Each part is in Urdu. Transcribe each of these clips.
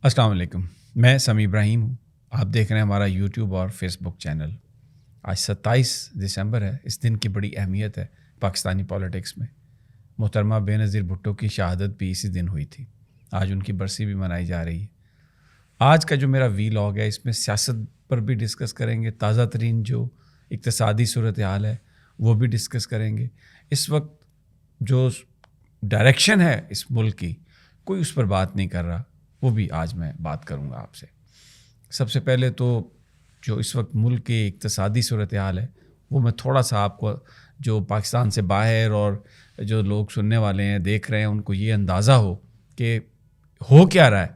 السلام علیکم، میں سمیع ابراہیم ہوں. آپ دیکھ رہے ہیں ہمارا یوٹیوب اور فیس بک چینل. آج 27 دسمبر ہے. اس دن کی بڑی اہمیت ہے پاکستانی پولیٹکس میں. محترمہ بے نظیر بھٹو کی شہادت بھی اسی دن ہوئی تھی. آج ان کی برسی بھی منائی جا رہی ہے. آج کا جو میرا ویلاگ ہے اس میں سیاست پر بھی ڈسکس کریں گے. تازہ ترین جو اقتصادی صورتحال ہے وہ بھی ڈسکس کریں گے. اس وقت جو ڈائریکشن ہے اس ملک کی کوئی اس پر بات نہیں کر رہا، وہ بھی آج میں بات کروں گا آپ سے. سب سے پہلے تو جو اس وقت ملک کی اقتصادی صورتحال ہے وہ میں تھوڑا سا آپ کو، جو پاکستان سے باہر اور جو لوگ سننے والے ہیں دیکھ رہے ہیں، ان کو یہ اندازہ ہو کہ ہو کیا رہا ہے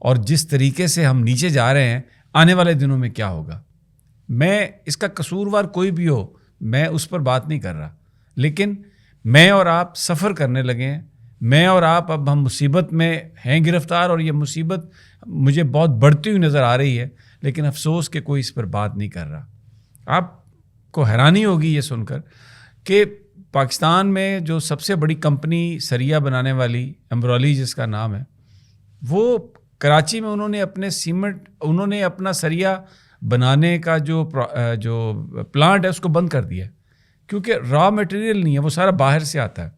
اور جس طریقے سے ہم نیچے جا رہے ہیں آنے والے دنوں میں کیا ہوگا. میں اس کا قصوروار کوئی بھی ہو میں اس پر بات نہیں کر رہا، لیکن میں اور آپ سفر کرنے لگے ہیں. میں اور آپ اب ہم مصیبت میں ہیں گرفتار، اور یہ مصیبت مجھے بہت بڑھتی ہوئی نظر آ رہی ہے، لیکن افسوس کہ کوئی اس پر بات نہیں کر رہا. آپ کو حیرانی ہوگی یہ سن کر کہ پاکستان میں جو سب سے بڑی کمپنی سریا بنانے والی امبرولی جس کا نام ہے، وہ کراچی میں انہوں نے اپنا سریا بنانے کا جو پلانٹ ہے اس کو بند کر دیا، کیونکہ را مٹیریل نہیں ہے، وہ سارا باہر سے آتا ہے.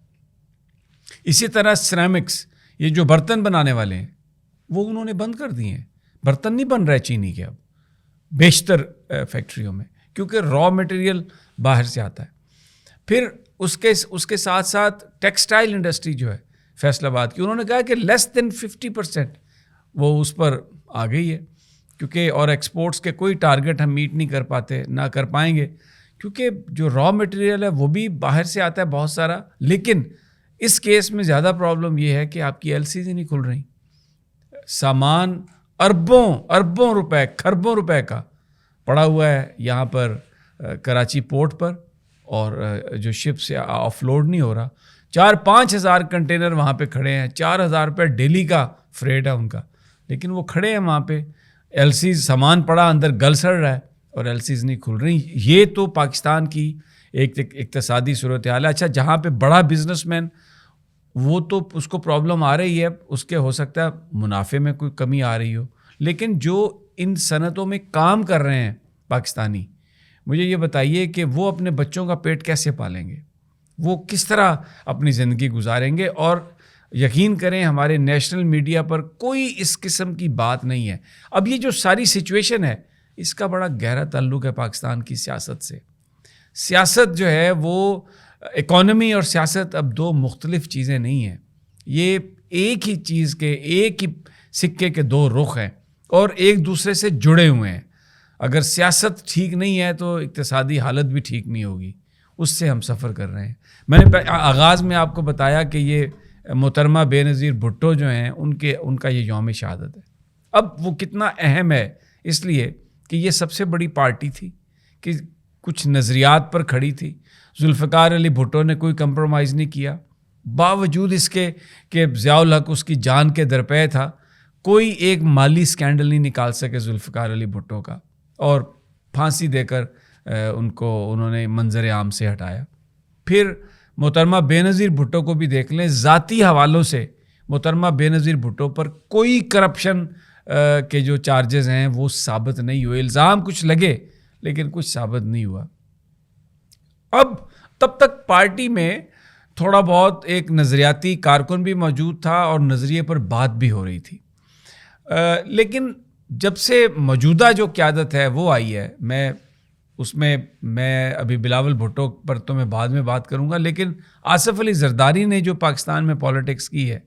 اسی طرح سیرامکس، یہ جو برتن بنانے والے ہیں وہ انہوں نے بند کر دیے ہیں. برتن نہیں بن رہے چینی کے اب بیشتر فیکٹریوں میں، کیونکہ را مٹیریل باہر سے آتا ہے. پھر اس کے ساتھ ساتھ ٹیکسٹائل انڈسٹری جو ہے فیصل آباد کی، انہوں نے کہا کہ لیس دین 50% وہ اس پر آ گئی ہے، کیونکہ اور ایکسپورٹس کے کوئی ٹارگٹ ہم میٹ نہیں کر پاتے، نہ کر پائیں گے، کیونکہ جو را مٹیریل ہے وہ بھی باہر سے آتا ہے بہت سارا. لیکن اس کیس میں زیادہ پرابلم یہ ہے کہ آپ کی ایل سیز ہی نہیں کھل رہی. سامان اربوں روپے، کھربوں روپے کا پڑا ہوا ہے یہاں پر کراچی پورٹ پر، اور جو شپ سے آف لوڈ نہیں ہو رہا. 4-5 ہزار کنٹینر وہاں پہ کھڑے ہیں، 4,000 روپے ڈیلی کا فریٹ ہے ان کا، لیکن وہ کھڑے ہیں وہاں پہ. ایل سیز سامان پڑا اندر گل سڑ رہا ہے اور ایل سیز نہیں کھل رہی. یہ تو پاکستان کی ایک اقتصادی صورتحال ہے. اچھا، جہاں پہ بڑا بزنس مین وہ تو اس کو پرابلم آ رہی ہے، اس کے ہو سکتا ہے منافع میں کوئی کمی آ رہی ہو، لیکن جو ان صنعتوں میں کام کر رہے ہیں پاکستانی، مجھے یہ بتائیے کہ وہ اپنے بچوں کا پیٹ کیسے پالیں گے، وہ کس طرح اپنی زندگی گزاریں گے. اور یقین کریں ہمارے نیشنل میڈیا پر کوئی اس قسم کی بات نہیں ہے. اب یہ جو ساری سچویشن ہے اس کا بڑا گہرا تعلق ہے پاکستان کی سیاست سے. سیاست جو ہے وہ اکانومی اور سیاست اب دو مختلف چیزیں نہیں ہیں، یہ ایک ہی چیز کے، ایک ہی سکے کے دو رخ ہیں اور ایک دوسرے سے جڑے ہوئے ہیں. اگر سیاست ٹھیک نہیں ہے تو اقتصادی حالت بھی ٹھیک نہیں ہوگی. اس سے ہم سفر کر رہے ہیں. میں نے آغاز میں آپ کو بتایا کہ یہ محترمہ بے نظیر بھٹو جو ہیں ان کا یہ یوم شہادت ہے. اب وہ کتنا اہم ہے، اس لیے کہ یہ سب سے بڑی پارٹی تھی کہ کچھ نظریات پر کھڑی تھی. ذوالفقار علی بھٹو نے کوئی کمپرومائز نہیں کیا، باوجود اس کے کہ ضیاء الحق اس کی جان کے درپے تھا. کوئی ایک مالی سکینڈل نہیں نکال سکے ذوالفقار علی بھٹو کا، اور پھانسی دے کر انہوں نے منظر عام سے ہٹایا. پھر محترمہ بے نظیر بھٹو کو بھی دیکھ لیں، ذاتی حوالوں سے محترمہ بے نظیر بھٹو پر کوئی کرپشن کے جو چارجز ہیں وہ ثابت نہیں ہوئے. الزام کچھ لگے لیکن کچھ ثابت نہیں ہوا. اب تب تک پارٹی میں تھوڑا بہت ایک نظریاتی کارکن بھی موجود تھا اور نظریے پر بات بھی ہو رہی تھی. لیکن جب سے موجودہ جو قیادت ہے وہ آئی ہے، میں ابھی بلاول بھٹو پر تو میں بعد میں بات کروں گا، لیکن آصف علی زرداری نے جو پاکستان میں پالیٹکس کی ہے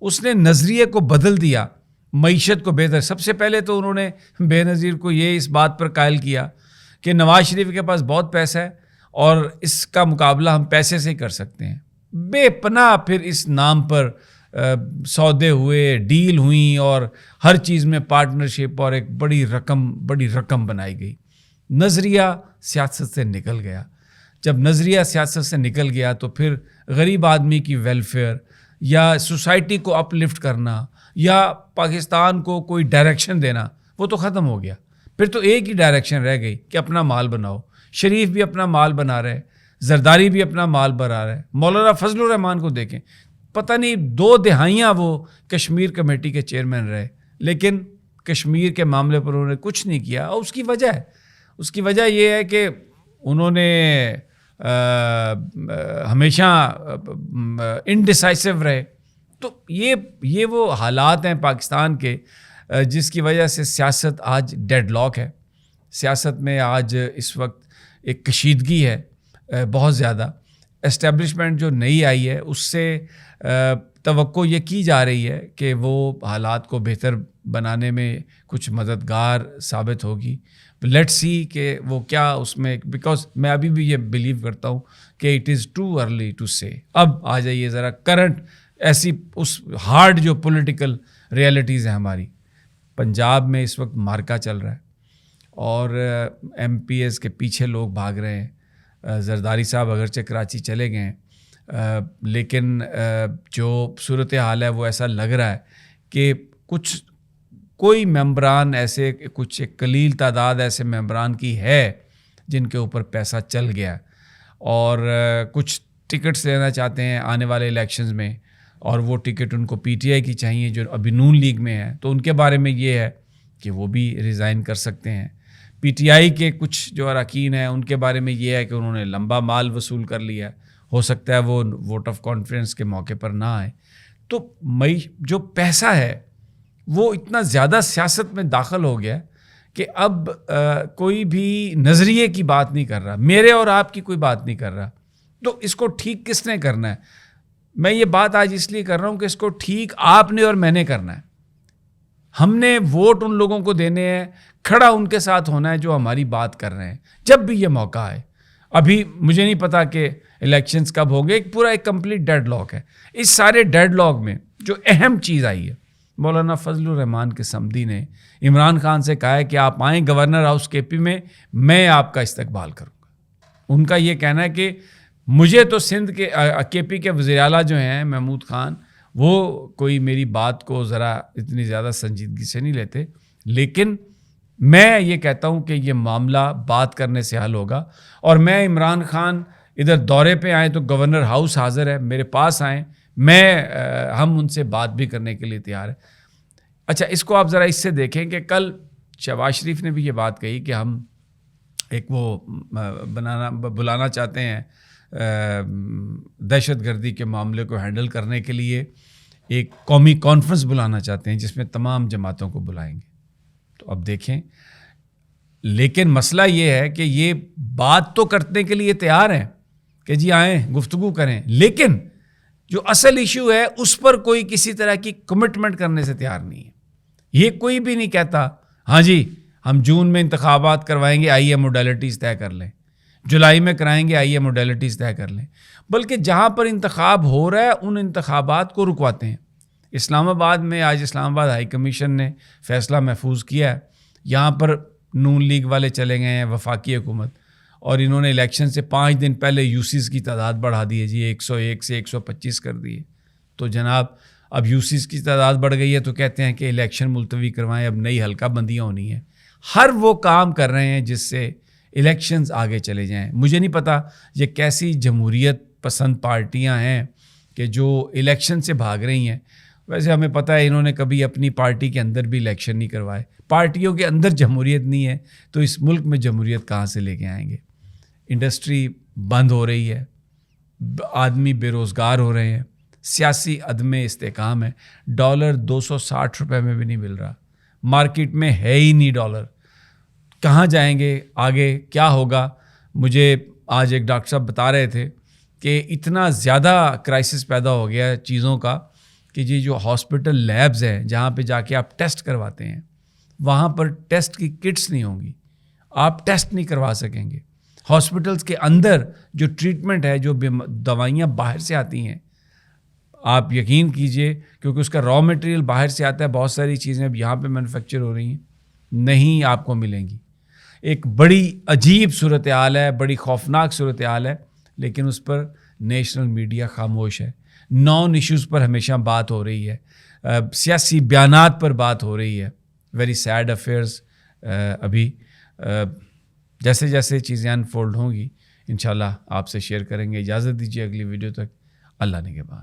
اس نے نظریے کو بدل دیا، معیشت کو بہتر. سب سے پہلے تو انہوں نے بے نظیر کو یہ اس بات پر قائل کیا کہ نواز شریف کے پاس بہت پیسہ ہے اور اس کا مقابلہ ہم پیسے سے ہی کر سکتے ہیں. بے پناہ پھر اس نام پر سودے ہوئے، ڈیل ہوئیں، اور ہر چیز میں پارٹنرشپ اور ایک بڑی رقم بنائی گئی. نظریہ سیاست سے نکل گیا. جب نظریہ سیاست سے نکل گیا تو پھر غریب آدمی کی ویلفیئر یا سوسائٹی کو اپ لفٹ کرنا یا پاکستان کو کوئی ڈائریکشن دینا وہ تو ختم ہو گیا. پھر تو ایک ہی ڈائریکشن رہ گئی کہ اپنا مال بناؤ. شریف بھی اپنا مال بنا رہے، زرداری بھی اپنا مال بنا رہے. مولانا فضل الرحمان کو دیکھیں، پتہ نہیں 2 دہائیاں وہ کشمیر کمیٹی کے چیئرمین رہے. لیکن کشمیر کے معاملے پر انہوں نے کچھ نہیں کیا. اور اس کی وجہ یہ ہے کہ انہوں نے ہمیشہ انڈیسائسو رہے. تو یہ وہ حالات ہیں پاکستان کے جس کی وجہ سے سیاست آج ڈیڈ لاک ہے. سیاست میں آج اس وقت ایک کشیدگی ہے بہت زیادہ. اسٹیبلشمنٹ جو نئی آئی ہے اس سے توقع یہ کی جا رہی ہے کہ وہ حالات کو بہتر بنانے میں کچھ مددگار ثابت ہوگی. لیٹ سی کہ وہ کیا اس میں, بیکاز میں ابھی بھی یہ بلیو کرتا ہوں کہ it is too early to say. اب آ جائیے ذرا کرنٹ ایسی اس ہارڈ جو پولیٹیکل ریئلٹیز ہیں ہماری. پنجاب میں اس وقت مارکا چل رہا ہے اور ایم پی ایز کے پیچھے لوگ بھاگ رہے ہیں. زرداری صاحب اگرچہ کراچی چلے گئے ہیں لیکن جو صورتحال ہے وہ ایسا لگ رہا ہے کہ کوئی ممبران ایسے, کچھ ایک قلیل تعداد ایسے ممبران کی ہے جن کے اوپر پیسہ چل گیا اور کچھ ٹکٹس لینا چاہتے ہیں آنے والے الیکشنز میں, اور وہ ٹکٹ ان کو پی ٹی آئی کی چاہیے جو ابھی نون لیگ میں ہے. تو ان کے بارے میں یہ ہے کہ وہ بھی ریزائن کر سکتے ہیں. پی ٹی آئی کے کچھ جو اراکین ہیں ان کے بارے میں یہ ہے کہ انہوں نے لمبا مال وصول کر لیا, ہو سکتا ہے وہ ووٹ آف کانفیڈنس کے موقع پر نہ آئے. تو جو پیسہ ہے وہ اتنا زیادہ سیاست میں داخل ہو گیا کہ اب کوئی بھی نظریے کی بات نہیں کر رہا, میرے اور آپ کی کوئی بات نہیں کر رہا. تو اس کو ٹھیک کس نے کرنا ہے؟ میں یہ بات آج اس لیے کر رہا ہوں کہ اس کو ٹھیک آپ نے اور میں نے کرنا ہے. ہم نے ووٹ ان لوگوں کو دینے ہیں, کھڑا ان کے ساتھ ہونا ہے جو ہماری بات کر رہے ہیں جب بھی یہ موقع آئے. ابھی مجھے نہیں پتا کہ الیکشنز کب ہوں گے, پورا ایک کمپلیٹ ڈیڈ لاک ہے. اس سارے ڈیڈ لاک میں جو اہم چیز آئی ہے, مولانا فضل الرحمان کے سمدی نے عمران خان سے کہا ہے کہ آپ آئیں گورنر ہاؤس کے پی میں آپ کا استقبال کروں گا. ان کا یہ کہنا ہے کہ مجھے تو سندھ کے پی کے وزیر اعلیٰ جو ہیں محمود خان, وہ کوئی میری بات کو ذرا اتنی زیادہ سنجیدگی سے نہیں لیتے, لیکن میں یہ کہتا ہوں کہ یہ معاملہ بات کرنے سے حل ہوگا. اور میں عمران خان ادھر دورے پہ آئیں تو گورنر ہاؤس حاضر ہے, میرے پاس آئیں, ہم ان سے بات بھی کرنے کے لیے تیار ہیں. اچھا, اس کو آپ ذرا اس سے دیکھیں کہ کل شہباز شریف نے بھی یہ بات کہی کہ ہم ایک وہ بلانا چاہتے ہیں دہشت گردی کے معاملے کو ہینڈل کرنے کے لیے ایک قومی کانفرنس بلانا چاہتے ہیں جس میں تمام جماعتوں کو بلائیں گے. تو اب دیکھیں, لیکن مسئلہ یہ ہے کہ یہ بات تو کرنے کے لیے تیار ہیں کہ جی آئیں گفتگو کریں, لیکن جو اصل ایشو ہے اس پر کوئی کسی طرح کی کمٹمنٹ کرنے سے تیار نہیں ہے. یہ کوئی بھی نہیں کہتا ہاں جی ہم جون میں انتخابات کروائیں گے, آئیے موڈیلٹیز طے کر لیں, جولائی میں کرائیں گے, آئیے موڈیلٹیز طے کر لیں. بلکہ جہاں پر انتخاب ہو رہا ہے ان انتخابات کو رکواتے ہیں. اسلام آباد میں آج اسلام آباد ہائی کمیشن نے فیصلہ محفوظ کیا ہے, یہاں پر نون لیگ والے چلے گئے ہیں وفاقی حکومت, اور انہوں نے الیکشن سے 5 دن پہلے یوسیز کی تعداد بڑھا دی ہے جی, 101 سے 125 کر دی ہے. تو جناب اب یوسیز کی تعداد بڑھ گئی ہے تو کہتے ہیں کہ الیکشن ملتوی کروائیں, اب نئی حلقہ بندیاں ہونی ہیں. ہر وہ کام کر رہے ہیں جس سے الیکشنز آگے چلے جائیں. مجھے نہیں پتا یہ کیسی جمہوریت پسند پارٹیاں ہیں کہ جو الیکشن سے بھاگ رہی ہیں. ویسے ہمیں پتہ ہے انہوں نے کبھی اپنی پارٹی کے اندر بھی الیکشن نہیں کروائے. پارٹیوں کے اندر جمہوریت نہیں ہے تو اس ملک میں جمہوریت کہاں سے لے کے آئیں گے؟ انڈسٹری بند ہو رہی ہے, آدمی بے روزگار ہو رہے ہیں, سیاسی عدم استحکام ہے. ڈالر 260 روپے میں بھی نہیں مل رہا, مارکیٹ میں ہے ہی نہیں ڈالر. کہاں جائیں گے آگے, کیا ہوگا؟ مجھے آج ایک ڈاکٹر صاحب بتا رہے تھے کہ اتنا زیادہ کرائسس پیدا ہو گیا ہے چیزوں کا کہ جی جو ہاسپٹل لیبز ہیں جہاں پہ جا کے آپ ٹیسٹ کرواتے ہیں وہاں پر ٹیسٹ کی کٹس نہیں ہوں گی, آپ ٹیسٹ نہیں کروا سکیں گے. ہاسپٹلس کے اندر جو ٹریٹمنٹ ہے, جو دوائیاں باہر سے آتی ہیں, آپ یقین کیجئے کیونکہ اس کا را مٹیریل باہر سے آتا ہے, بہت ساری چیزیں اب یہاں پہ مینوفیکچر ہو رہی ہیں, نہیں آپ کو ملیں گی. ایک بڑی عجیب صورتحال ہے, بڑی خوفناک صورتحال ہے, لیکن اس پر نیشنل میڈیا خاموش ہے. نان ایشوز پر ہمیشہ بات ہو رہی ہے, سیاسی بیانات پر بات ہو رہی ہے. Very sad affairs. ابھی جیسے جیسے چیزیں انفولڈ ہوں گی انشاءاللہ آپ سے شیئر کریں گے. اجازت دیجیے اگلی ویڈیو تک. اللہ نگہبان.